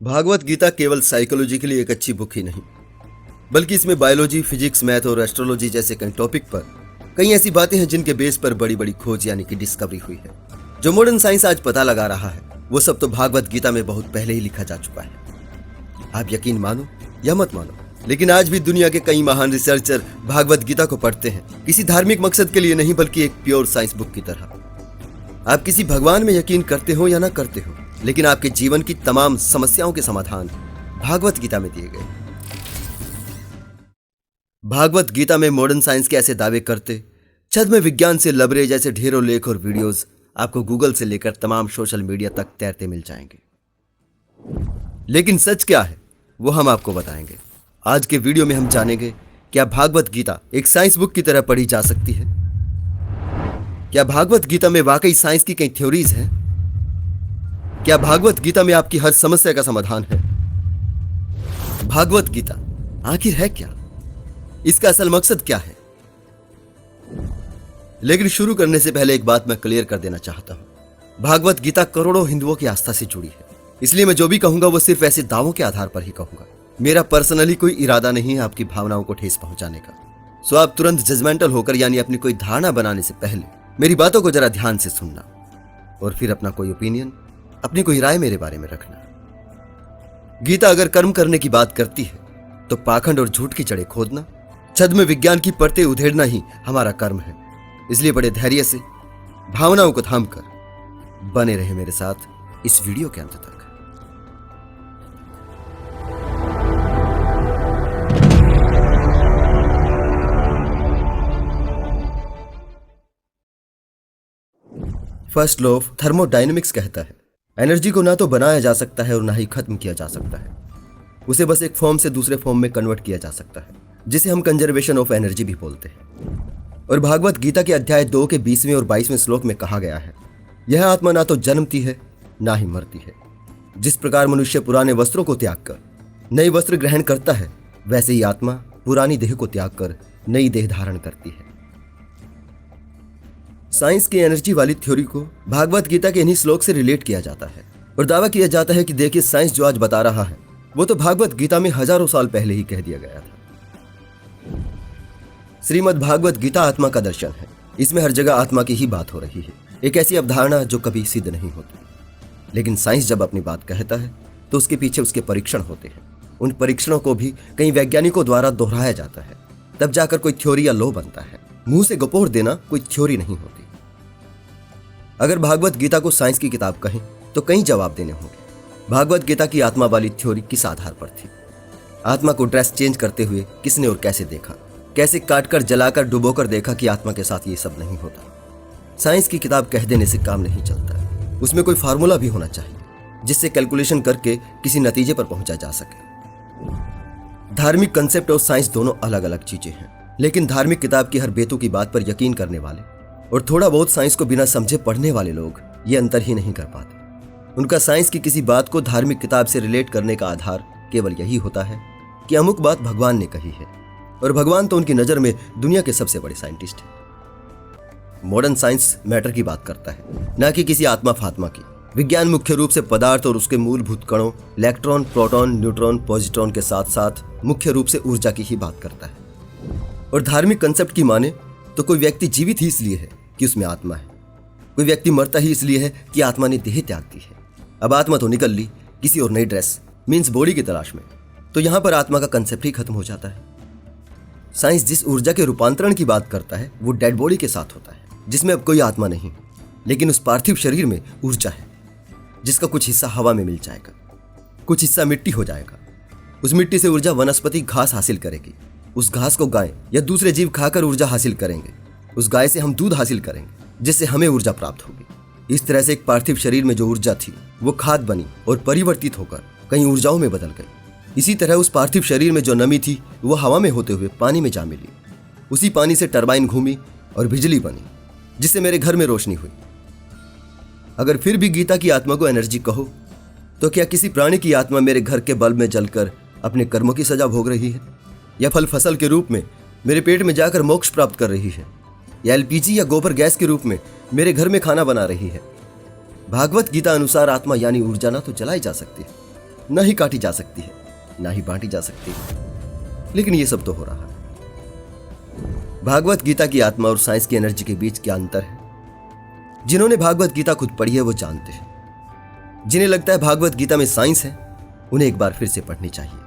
भागवत गीता केवल साइकोलॉजी के लिए एक अच्छी बुक ही नहीं, बल्कि इसमें बायोलॉजी, फिजिक्स, मैथ और एस्ट्रोलॉजी जैसे कई टॉपिक पर कई ऐसी बातें हैं जिनके बेस पर बड़ी बड़ी खोज यानी कि डिस्कवरी हुई है। जो मॉडर्न साइंस आज पता लगा रहा है वो सब तो भागवत गीता में बहुत पहले ही लिखा जा चुका है। आप यकीन मानो या मत मानो, लेकिन आज भी दुनिया के कई महान रिसर्चर भागवत गीता को पढ़ते हैं, किसी धार्मिक मकसद के लिए नहीं बल्कि एक प्योर साइंस बुक की तरह। आप किसी भगवान में यकीन करते हो या ना करते हो, लेकिन आपके जीवन की तमाम समस्याओं के समाधान भागवत गीता में दिए गए। भागवत गीता में मॉडर्न साइंस के ऐसे दावे करते छद में विज्ञान से लबरे जैसे ढेरों लेख और वीडियोस आपको गूगल से लेकर तमाम सोशल मीडिया तक तैरते मिल जाएंगे। लेकिन सच क्या है वो हम आपको बताएंगे। आज के वीडियो में हम जानेंगे क्या भागवत गीता एक साइंस बुक की तरह पढ़ी जा सकती है। क्या भागवत गीता में वाकई साइंस की कई थ्योरीज हैं? क्या भागवत गीता में आपकी हर समस्या का समाधान है? भागवत गीता आखिर है क्या? इसका असल मकसद क्या है? लेकिन शुरू करने से पहले एक बात मैं क्लियर कर देना चाहता हूं। भागवत गीता करोड़ों हिंदुओं की आस्था से जुड़ी है, इसलिए मैं जो भी कहूंगा वो सिर्फ ऐसे दावों के आधार पर ही कहूंगा। मेरा पर्सनली कोई इरादा नहीं है आपकी भावनाओं को ठेस पहुंचाने का। सो आप तुरंत जजमेंटल होकर यानी अपनी कोई धारणा बनाने से पहले मेरी बातों को जरा ध्यान से सुनना और फिर अपना कोई ओपिनियन, अपनी कोई राय मेरे बारे में रखना। गीता अगर कर्म करने की बात करती है तो पाखंड और झूठ की जड़ें खोदना, छद में विज्ञान की परतें उधेड़ना ही हमारा कर्म है। इसलिए बड़े धैर्य से भावनाओं को थामकर बने रहे मेरे साथ इस वीडियो के अंत तक। फर्स्ट लॉ ऑफ थर्मोडायनेमिक्स कहता है एनर्जी को ना तो बनाया जा सकता है और ना ही खत्म किया जा सकता है। उसे बस एक फॉर्म से दूसरे फॉर्म में कन्वर्ट किया जा सकता है, जिसे हम कंजर्वेशन ऑफ एनर्जी भी बोलते हैं। और भागवत गीता के अध्याय 2 के 20वें और 22वें श्लोक में कहा गया है, यह आत्मा ना तो जन्मती है ना ही मरती है। जिस प्रकार मनुष्य पुराने वस्त्रों को त्याग कर नए वस्त्र ग्रहण करता है, वैसे ही आत्मा पुरानी देह को त्याग कर नई देह धारण करती है। साइंस की एनर्जी वाली थ्योरी को भागवत गीता के इन्हीं श्लोक से रिलेट किया जाता है और दावा किया जाता है कि देखिए साइंस जो आज बता रहा है वो तो भागवत गीता में हजारों साल पहले ही कह दिया गया था। श्रीमद् भागवत गीता आत्मा का दर्शन है। इसमें हर जगह आत्मा की ही बात हो रही है, एक ऐसी अवधारणा जो कभी सिद्ध नहीं होती। लेकिन साइंस जब अपनी बात कहता है तो उसके पीछे उसके परीक्षण होते हैं। उन परीक्षणों को भी कई वैज्ञानिकों द्वारा दोहराया जाता है, तब जाकर कोई थ्योरी या लॉ बनता है। मुंह से गपोड़ देना कोई थ्योरी नहीं होती। अगर भागवत गीता को साइंस की किताब कहें तो कई जवाब देने होंगे। भागवत गीता की आत्मा वाली थ्योरी किस आधार पर थी? आत्मा को ड्रेस चेंज करते हुए किसने और कैसे देखा? कैसे काटकर, जलाकर, डुबोकर देखा कि आत्मा के साथ ये सब नहीं होता। साइंस की किताब कह देने से काम नहीं चलता, उसमें कोई फार्मूला भी होना चाहिए जिससे कैलकुलेशन करके किसी नतीजे पर पहुंचा जा सके। धार्मिक कंसेप्ट और साइंस दोनों अलग अलग चीजें हैं, लेकिन धार्मिक किताब की हर बेतुकी बात पर यकीन करने वाले और थोड़ा बहुत साइंस को बिना समझे पढ़ने वाले लोग ये अंतर ही नहीं कर पाते। उनका साइंस की किसी बात को धार्मिक किताब से रिलेट करने का आधार केवल यही होता है कि अमुक बात भगवान ने कही है, और भगवान तो उनकी नजर में दुनिया के सबसे बड़े साइंटिस्ट हैं। मॉडर्न साइंस मैटर की बात करता है, ना कि किसी आत्मा फात्मा की। विज्ञान मुख्य रूप से पदार्थ और उसके मूलभूत कणों, इलेक्ट्रॉन, प्रोटॉन, न्यूट्रॉन, पॉजिट्रॉन के साथ साथ मुख्य रूप से ऊर्जा की ही बात करता है। और धार्मिक कंसेप्ट की माने तो कोई व्यक्ति जीवित ही इसलिए है कि उसमें आत्मा है, कोई व्यक्ति मरता ही इसलिए है कि आत्मा ने देह त्याग दी है। अब आत्मा तो निकल ली किसी और नई ड्रेस मीन्स बॉडी की तलाश में, तो यहां पर आत्मा का कंसेप्ट ही खत्म हो जाता है। साइंस जिस ऊर्जा के रूपांतरण की बात करता है वो डेड बॉडी के साथ होता है, जिसमें अब कोई आत्मा नहीं, लेकिन उस पार्थिव शरीर में ऊर्जा है, जिसका कुछ हिस्सा हवा में मिल जाएगा, कुछ हिस्सा मिट्टी हो जाएगा। उस मिट्टी से ऊर्जा वनस्पति घास हासिल करेगी, उस घास को गाय या दूसरे जीव खाकर ऊर्जा हासिल करेंगे, उस गाय से हम दूध हासिल करेंगे जिससे हमें ऊर्जा प्राप्त होगी। इस तरह से एक पार्थिव शरीर में जो ऊर्जा थी वो खाद बनी और परिवर्तित होकर कई ऊर्जाओं में बदल गई। इसी तरह उस पार्थिव शरीर में जो नमी थी वो हवा में होते हुए पानी में जा मिली। उसी पानी से टरबाइन घूमी और बिजली बनी, जिससे मेरे घर में रोशनी हुई। अगर फिर भी गीता की आत्मा को एनर्जी कहो तो क्या किसी प्राणी की आत्मा मेरे घर के बल्ब में जलकर अपने कर्मों की सजा भोग रही है, या फल फसल के रूप में मेरे पेट में जाकर मोक्ष प्राप्त कर रही है, या एलपीजी या गोबर गैस के रूप में मेरे घर में खाना बना रही है? भागवत गीता अनुसार आत्मा यानी ऊर्जा ना तो जलाई जा सकती है ना ही काटी जा सकती है, ना ही बांटी जा सकती है, लेकिन ये सब तो हो रहा है। भागवत गीता की आत्मा और साइंस की एनर्जी के बीच क्या अंतर है? जिन्होंने भागवत गीता खुद पढ़ी है वो जानते हैं। जिन्हें लगता है भागवत गीता में साइंस है, उन्हें एक बार फिर से पढ़नी चाहिए।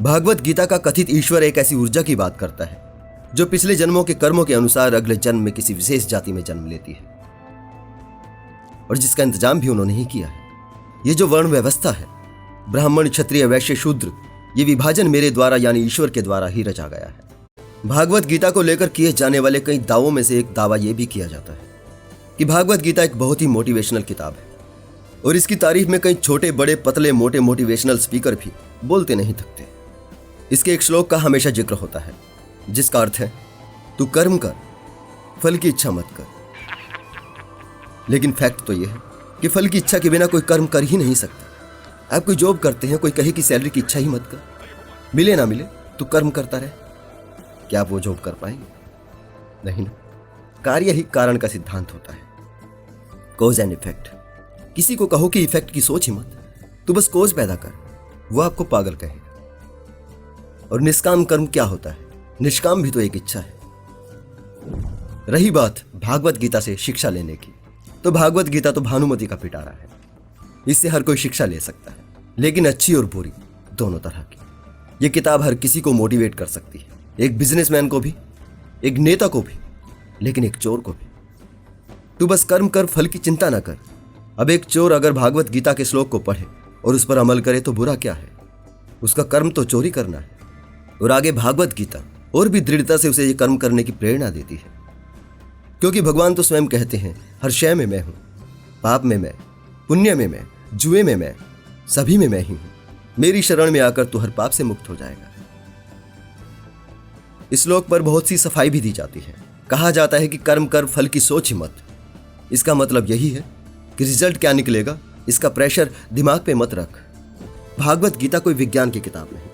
भागवत गीता का कथित ईश्वर एक ऐसी ऊर्जा की बात करता है जो पिछले जन्मों के कर्मों के अनुसार अगले जन्म में किसी विशेष जाति में जन्म लेती है, और जिसका इंतजाम भी उन्होंने ही किया है। ये जो वर्ण व्यवस्था है, ब्राह्मण, क्षत्रिय, वैश्य, शूद्र, ये विभाजन मेरे द्वारा यानी ईश्वर के द्वारा ही रचा गया है। भागवत गीता को लेकर किए जाने वाले कई दावों में से एक दावा यह भी किया जाता है कि भागवत गीता एक बहुत ही मोटिवेशनल किताब है, और इसकी तारीफ में कई छोटे बड़े पतले मोटे मोटिवेशनल स्पीकर भी बोलते नहीं थकते। इसके एक श्लोक का हमेशा जिक्र होता है जिसका अर्थ है, तू कर्म कर, फल की इच्छा मत कर। लेकिन फैक्ट तो यह है कि फल की इच्छा के बिना कोई कर्म कर ही नहीं सकता। आप कोई जॉब करते हैं, कोई कहे कि सैलरी की इच्छा ही मत कर, मिले ना मिले तू कर्म करता रहे, क्या आप वो जॉब कर पाएंगे? नहीं ना। कार्य ही कारण का सिद्धांत होता है, कॉज एंड इफेक्ट। किसी को कहो कि इफेक्ट की सोच ही मत, तू बस कॉज पैदा कर, वो आपको पागल कहेगा। और निष्काम कर्म क्या होता है? निष्काम भी तो एक इच्छा है। रही बात भागवत गीता से शिक्षा लेने की, तो भागवत गीता तो भानुमति का पिटारा है। इससे हर कोई शिक्षा ले सकता है, लेकिन अच्छी और बुरी दोनों तरह की। यह किताब हर किसी को मोटिवेट कर सकती है, एक बिजनेसमैन को भी, एक नेता को भी, लेकिन एक चोर को भी। तू बस कर्म कर, फल की चिंता ना कर। अब एक चोर अगर भागवत गीता के श्लोक को पढ़े और उस पर अमल करे तो बुरा क्या है? उसका कर्म तो चोरी करना है। और आगे भागवत गीता और भी दृढ़ता से उसे ये कर्म करने की प्रेरणा देती है, क्योंकि भगवान तो स्वयं कहते हैं, हर शय में मैं हूं, पाप में मैं, पुण्य में मैं, जुए में मैं, सभी में मैं ही हूं। मेरी शरण में आकर तू हर पाप से मुक्त हो जाएगा। इस श्लोक पर बहुत सी सफाई भी दी जाती है। कहा जाता है कि कर्म कर, फल की सोच ही मत। इसका मतलब यही है कि रिजल्ट क्या निकलेगा इसका प्रेशर दिमाग पे मत रख। भागवत गीता कोई विज्ञान की किताब नहीं,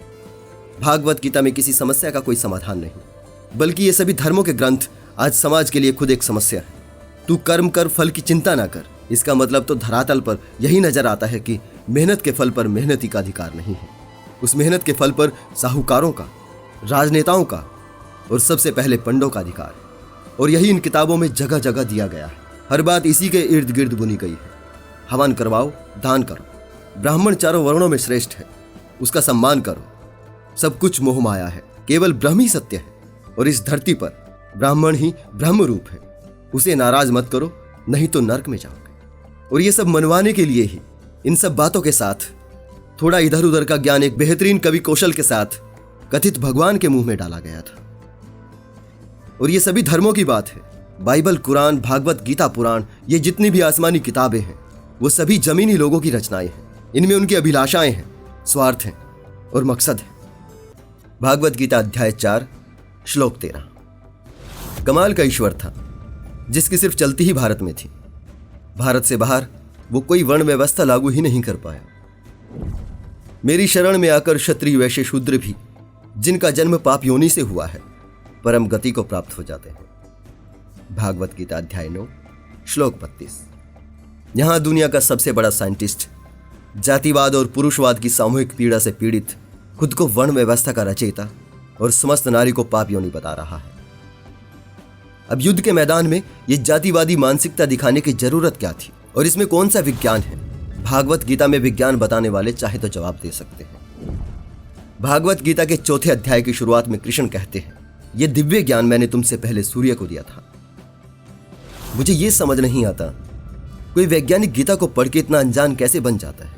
भागवत गीता में किसी समस्या का कोई समाधान नहीं, बल्कि ये सभी धर्मों के ग्रंथ आज समाज के लिए खुद एक समस्या है। तू कर्म कर, फल की चिंता ना कर, इसका मतलब तो धरातल पर यही नजर आता है कि मेहनत के फल पर मेहनती का अधिकार नहीं है। उस मेहनत के फल पर साहूकारों का, राजनेताओं का और सबसे पहले पंडों का अधिकार है। और यही इन किताबों में जगह जगह दिया गया है। हर बात इसी के इर्द गिर्द बुनी गई है। हवन करवाओ, दान करो, ब्राह्मण चारों वर्णों में श्रेष्ठ है, उसका सम्मान करो। सब कुछ मोह माया है, केवल ब्रह्म ही सत्य है, और इस धरती पर ब्राह्मण ही ब्रह्म रूप है। उसे नाराज मत करो, नहीं तो नरक में जाओगे। और ये सब मनवाने के लिए ही इन सब बातों के साथ थोड़ा इधर उधर का ज्ञान एक बेहतरीन कवि कौशल के साथ कथित भगवान के मुंह में डाला गया था। और ये सभी धर्मों की बात है। बाइबल, कुरान, भागवत गीता, पुराण, ये जितनी भी आसमानी किताबें हैं वो सभी जमीनी लोगों की रचनाएं हैं। इनमें उनकी अभिलाषाएं हैं, स्वार्थ हैं और मकसद है। भागवत गीता अध्याय 4 श्लोक 13। कमाल का ईश्वर था जिसकी सिर्फ चलती ही भारत में थी। भारत से बाहर वो कोई वर्ण व्यवस्था लागू ही नहीं कर पाया। मेरी शरण में आकर क्षत्रिय, वैश्य, शूद्र भी, जिनका जन्म पाप योनि से हुआ है, परम गति को प्राप्त हो जाते हैं। भागवत गीता अध्याय 9 श्लोक 32। यहां दुनिया का सबसे बड़ा साइंटिस्ट जातिवाद और पुरुषवाद की सामूहिक पीड़ा से पीड़ित खुद को वर्ण व्यवस्था का रचयिता और समस्त नारी को पाप योनि बता रहा है। अब युद्ध के मैदान में यह जातिवादी मानसिकता दिखाने की जरूरत क्या थी, और इसमें कौन सा विज्ञान है? भागवत गीता में विज्ञान बताने वाले चाहे तो जवाब दे सकते हैं। भागवत गीता के 4थे अध्याय की शुरुआत में कृष्ण कहते हैं, यह दिव्य ज्ञान मैंने तुमसे पहले सूर्य को दिया था। मुझे यह समझ नहीं आता, कोई वैज्ञानिक गीता को पढ़ के इतना अनजान कैसे बन जाता है?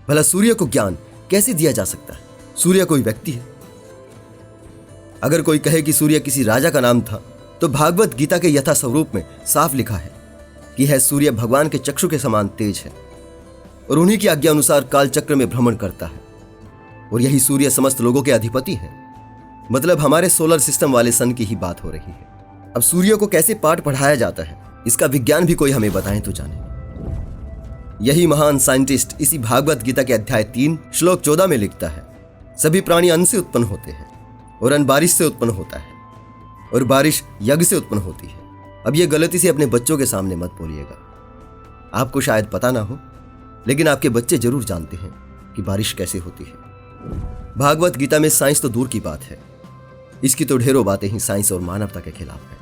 भला सूर्य को ज्ञान कैसे दिया जा सकता है? सूर्य कोई व्यक्ति है? अगर कोई कहे कि सूर्य किसी राजा का नाम था, तो भागवत गीता के यथा स्वरूप में साफ लिखा है कि है सूर्य भगवान के चक्षु के समान तेज है, और उन्हीं की आज्ञा अनुसार काल चक्र में भ्रमण करता है, और यही सूर्य समस्त लोगों के अधिपति है। मतलब हमारे सोलर सिस्टम वाले सन की ही बात हो रही है। अब सूर्य को कैसे पाठ पढ़ाया जाता है, इसका विज्ञान भी कोई हमें बताएं तो जाने। यही महान साइंटिस्ट इसी भागवत गीता के अध्याय 3 श्लोक 14 में लिखता है, सभी प्राणी अन्न से उत्पन्न होते हैं, और अन्न बारिश से उत्पन्न होता है, और बारिश यज्ञ से उत्पन्न होती है। अब यह गलती से अपने बच्चों के सामने मत बोलिएगा। आपको शायद पता ना हो, लेकिन आपके बच्चे जरूर जानते हैं कि बारिश कैसे होती है। भागवत गीता में साइंस तो दूर की बात है, इसकी तो ढेरों बातें ही साइंस और मानवता के खिलाफ है।